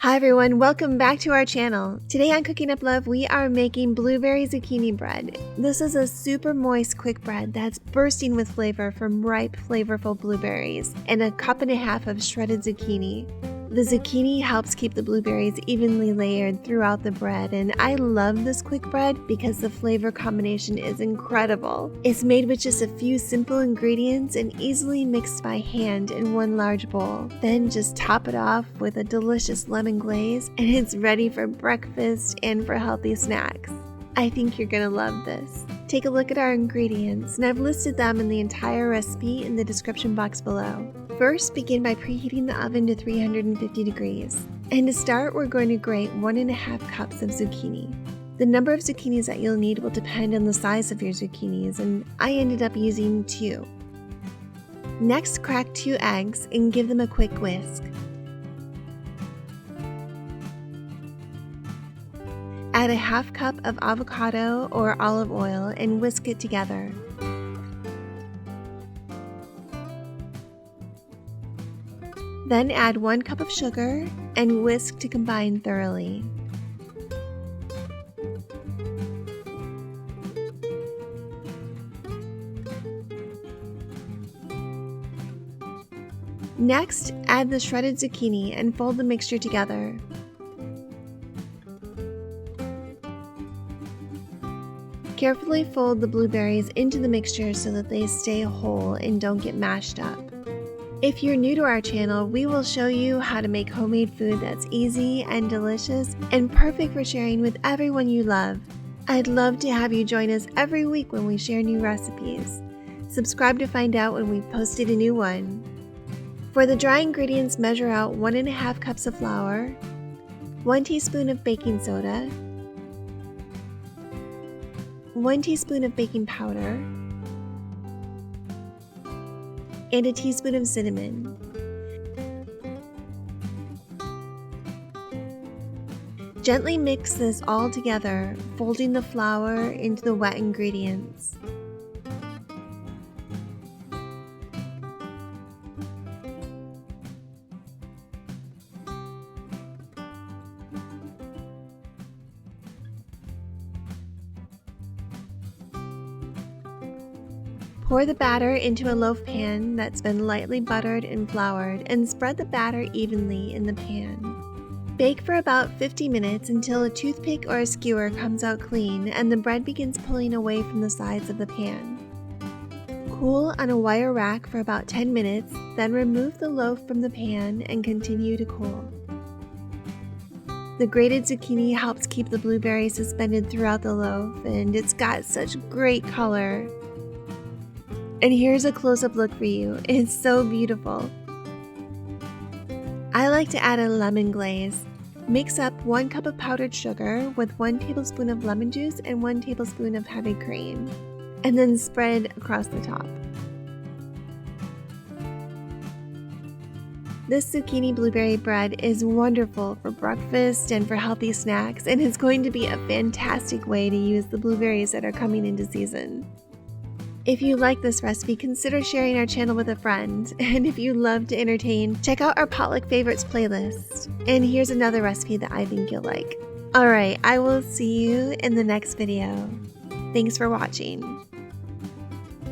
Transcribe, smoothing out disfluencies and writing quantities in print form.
Hi everyone, welcome back to our channel. Today on Cooking Up Love, we are making blueberry zucchini bread. This is a super moist quick bread that's bursting with flavor from ripe, flavorful blueberries and a cup and a half of shredded zucchini. The zucchini helps keep the blueberries evenly layered throughout the bread, and I love this quick bread because the flavor combination is incredible. It's made with just a few simple ingredients and easily mixed by hand in one large bowl. Then just top it off with a delicious lemon glaze, and it's ready for breakfast and for healthy snacks. I think you're gonna love this. Take a look at our ingredients, and I've listed them in the entire recipe in the description box below. First, begin by preheating the oven to 350 degrees. And to start, we're going to grate 1.5 cups of zucchini. The number of zucchinis that you'll need will depend on the size of your zucchinis, and I ended up using 2. Next, crack 2 eggs and give them a quick whisk. Add a half cup of avocado or olive oil and whisk it together. Then add 1 cup of sugar and whisk to combine thoroughly. Next, add the shredded zucchini and fold the mixture together. Carefully fold the blueberries into the mixture so that they stay whole and don't get mashed up. If you're new to our channel, we will show you how to make homemade food that's easy and delicious and perfect for sharing with everyone you love. I'd love to have you join us every week when we share new recipes. Subscribe to find out when we've posted a new one. For the dry ingredients, measure out 1.5 cups of flour, 1 teaspoon of baking soda, 1 teaspoon of baking powder, and a teaspoon of cinnamon. Gently mix this all together, folding the flour into the wet ingredients. Pour the batter into a loaf pan that's been lightly buttered and floured, and spread the batter evenly in the pan. Bake for about 50 minutes until a toothpick or a skewer comes out clean and the bread begins pulling away from the sides of the pan. Cool on a wire rack for about 10 minutes, then remove the loaf from the pan and continue to cool. The grated zucchini helps keep the blueberries suspended throughout the loaf, and it's got such great color. And here's a close-up look for you. It's so beautiful. I like to add a lemon glaze. Mix up 1 cup of powdered sugar with 1 tablespoon of lemon juice and 1 tablespoon of heavy cream, and then spread across the top. This zucchini blueberry bread is wonderful for breakfast and for healthy snacks, and it's going to be a fantastic way to use the blueberries that are coming into season. If you like this recipe, consider sharing our channel with a friend. And if you love to entertain, check out our potluck favorites playlist. And here's another recipe that I think you'll like. Alright, I will see you in the next video. Thanks for watching.